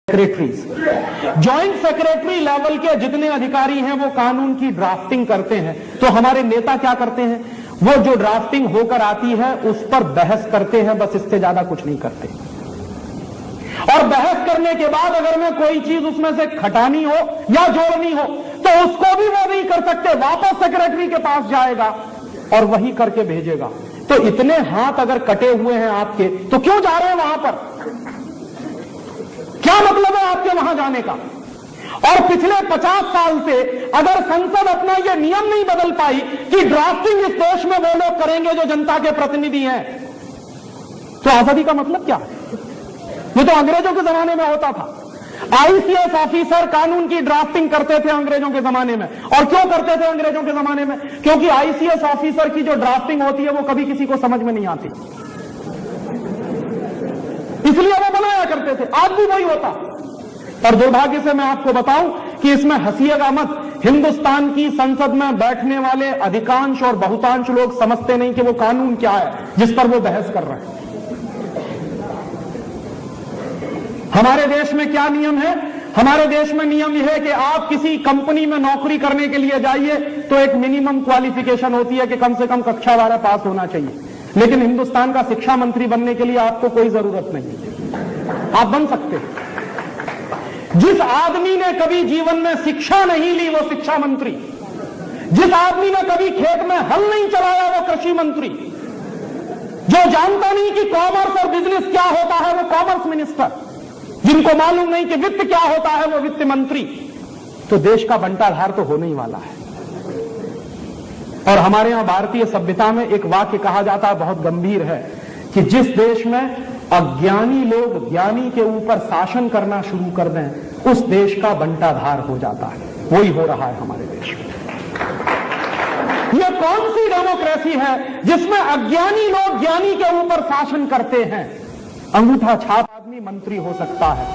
Secretaries, joint secretary level के जितने अधिकारी हैं वो कानून की ड्राफ्टिंग करते हैं। तो हमारे नेता क्या करते हैं, वो जो ड्राफ्टिंग होकर आती है उस पर बहस करते हैं, बस इससे ज्यादा कुछ नहीं करते। और बहस करने के बाद अगर मैं कोई चीज उसमें से घटानी हो या जोड़नी हो तो उसको भी वो नहीं कर सकते, वापस सेक्रेटरी के पास जाएगा और वही करके भेजेगा। तो इतने हाथ अगर कटे हुए हैं आपके, तो क्यों जा रहे हैं वहां पर? क्या मतलब है आपके वहां जाने का? और पिछले 50 साल से अगर संसद अपना यह नियम नहीं बदल पाई कि ड्राफ्टिंग इस देश में वो लोग करेंगे जो जनता के प्रतिनिधि हैं, तो आजादी का मतलब क्या है? ये तो अंग्रेजों के जमाने में होता था। आईसीएस ऑफिसर कानून की ड्राफ्टिंग करते थे अंग्रेजों के जमाने में। और क्यों करते थे अंग्रेजों के जमाने में? क्योंकि आईसीएस ऑफिसर की जो ड्राफ्टिंग होती है वो कभी किसी को समझ में नहीं आती, इसलिए वो बनाया करते थे। आज भी वही होता। और दुर्भाग्य से मैं आपको बताऊं कि इसमें हंसिएगा मत, हिंदुस्तान की संसद में बैठने वाले अधिकांश और बहुतांश लोग समझते नहीं कि वो कानून क्या है जिस पर वो बहस कर रहे हैं। हमारे देश में क्या नियम है? हमारे देश में नियम यह है कि आप किसी कंपनी में नौकरी करने के लिए जाइए तो एक मिनिमम क्वालिफिकेशन होती है कि कम से कम कक्षा 12 पास होना चाहिए। लेकिन हिंदुस्तान का शिक्षा मंत्री बनने के लिए आपको कोई जरूरत नहीं है, आप बन सकते हैं। जिस आदमी ने कभी जीवन में शिक्षा नहीं ली वो शिक्षा मंत्री, जिस आदमी ने कभी खेत में हल नहीं चलाया वो कृषि मंत्री, जो जानता नहीं कि कॉमर्स और बिजनेस क्या होता है वो कॉमर्स मिनिस्टर, जिनको मालूम नहीं कि वित्त क्या होता है वो वित्त मंत्री। तो देश का बंटाधार तो होने ही वाला है। और हमारे यहां भारतीय सभ्यता में एक वाक्य कहा जाता है, बहुत गंभीर है, कि जिस देश में अज्ञानी लोग ज्ञानी के ऊपर शासन करना शुरू कर दें उस देश का बंटाधार हो जाता है। वही हो रहा है हमारे देश में। यह कौन सी डेमोक्रेसी है जिसमें अज्ञानी लोग ज्ञानी के ऊपर शासन करते हैं? अंगूठा छाप आदमी मंत्री हो सकता है।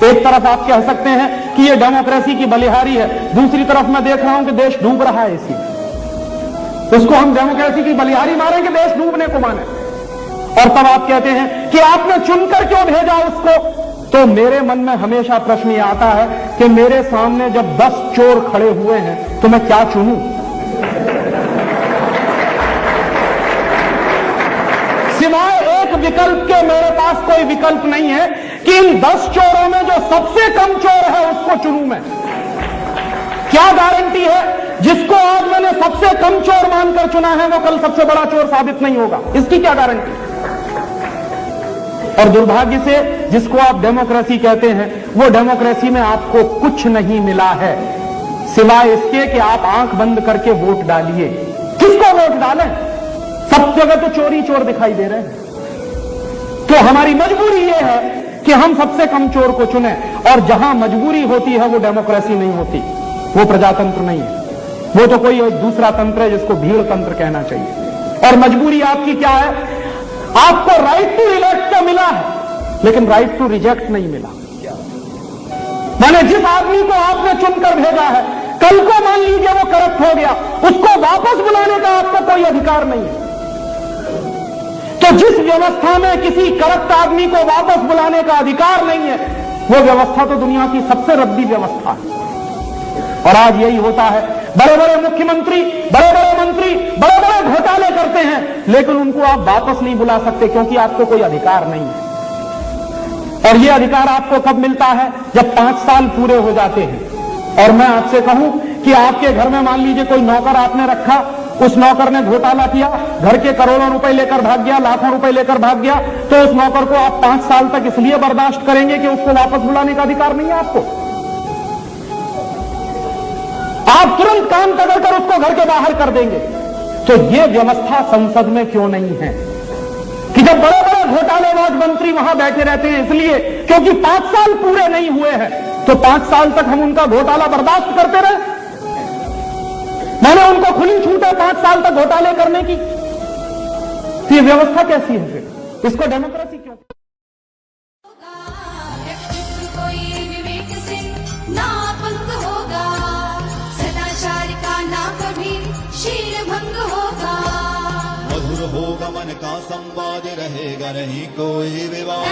एक तरफ आप कह सकते हैं कि यह डेमोक्रेसी की बलिहारी है, दूसरी तरफ मैं देख रहा हूं कि देश डूब रहा है इसी। उसको हम डेमोक्रेसी की बलिहारी मारेंगे, देश डूबने को माने। और तब आप कहते हैं कि आपने चुनकर क्यों भेजा उसको? तो मेरे मन में हमेशा प्रश्न ये आता है कि मेरे सामने जब 10 चोर खड़े हुए हैं तो मैं क्या चुनूं? सिवाय एक विकल्प के मेरे पास कोई विकल्प नहीं है कि इन 10 चोरों में जो सबसे कम चोर है उसको चुनूं मैं। क्या गारंटी है जिसको आज मैंने सबसे कम चोर मानकर चुना है वो कल सबसे बड़ा चोर साबित नहीं होगा? इसकी क्या गारंटी? और दुर्भाग्य से जिसको आप डेमोक्रेसी कहते हैं वो डेमोक्रेसी में आपको कुछ नहीं मिला है सिवाय इसके कि आप आंख बंद करके वोट डालिए। किसको वोट डालें? सब जगह तो चोर ही चोर दिखाई दे रहे हैं। तो हमारी मजबूरी यह है कि हम सबसे कम चोर को चुने। और जहां मजबूरी होती है वो डेमोक्रेसी नहीं होती, वो प्रजातंत्र नहीं है, वो तो कोई दूसरा तंत्र है जिसको भीड़ तंत्र कहना चाहिए। और मजबूरी आपकी क्या है? आपको राइट टू इलेक्ट तो मिला है लेकिन राइट टू रिजेक्ट नहीं मिला। माने जिस आदमी को आपने चुनकर भेजा है, कल को मान लीजिए वो करप्ट हो गया, उसको वापस बुलाने का आपको कोई अधिकार नहीं है। तो जिस व्यवस्था में किसी करप्ट आदमी को वापस बुलाने का अधिकार नहीं है वो व्यवस्था तो दुनिया की सबसे रद्दी व्यवस्था है। और आज यही होता है, बड़े बड़े मुख्यमंत्री, बड़े बड़े मंत्री बड़े बड़े घोटाले करते हैं लेकिन उनको आप वापस नहीं बुला सकते क्योंकि आपको कोई अधिकार नहीं है। और ये अधिकार आपको कब मिलता है? जब 5 साल पूरे हो जाते हैं। और मैं आपसे कहूं कि आपके घर में मान लीजिए कोई नौकर आपने रखा, उस नौकर ने घोटाला किया, घर के करोड़ों रुपए लेकर भाग गया, लाखों रुपए लेकर भाग गया, तो उस नौकर को आप 5 साल तक इसलिए बर्दाश्त करेंगे कि उसको वापस बुलाने का अधिकार नहीं है आपको। आप तुरंत काम कर उसको घर के बाहर कर देंगे। तो यह व्यवस्था संसद में क्यों नहीं है कि जब बड़े बड़े घोटालेबाज मंत्री वहां बैठे रहते हैं? इसलिए क्योंकि 5 साल पूरे नहीं हुए हैं। तो 5 साल तक हम उनका घोटाला बर्दाश्त करते रहे? मैंने उनको खुली छूट है 5 साल तक घोटाले करने की। तो ये व्यवस्था कैसी है फिर? इसको डेमोक्रेसी क्यों? होगा मन का संवाद, रहेगा नहीं कोई विवाद।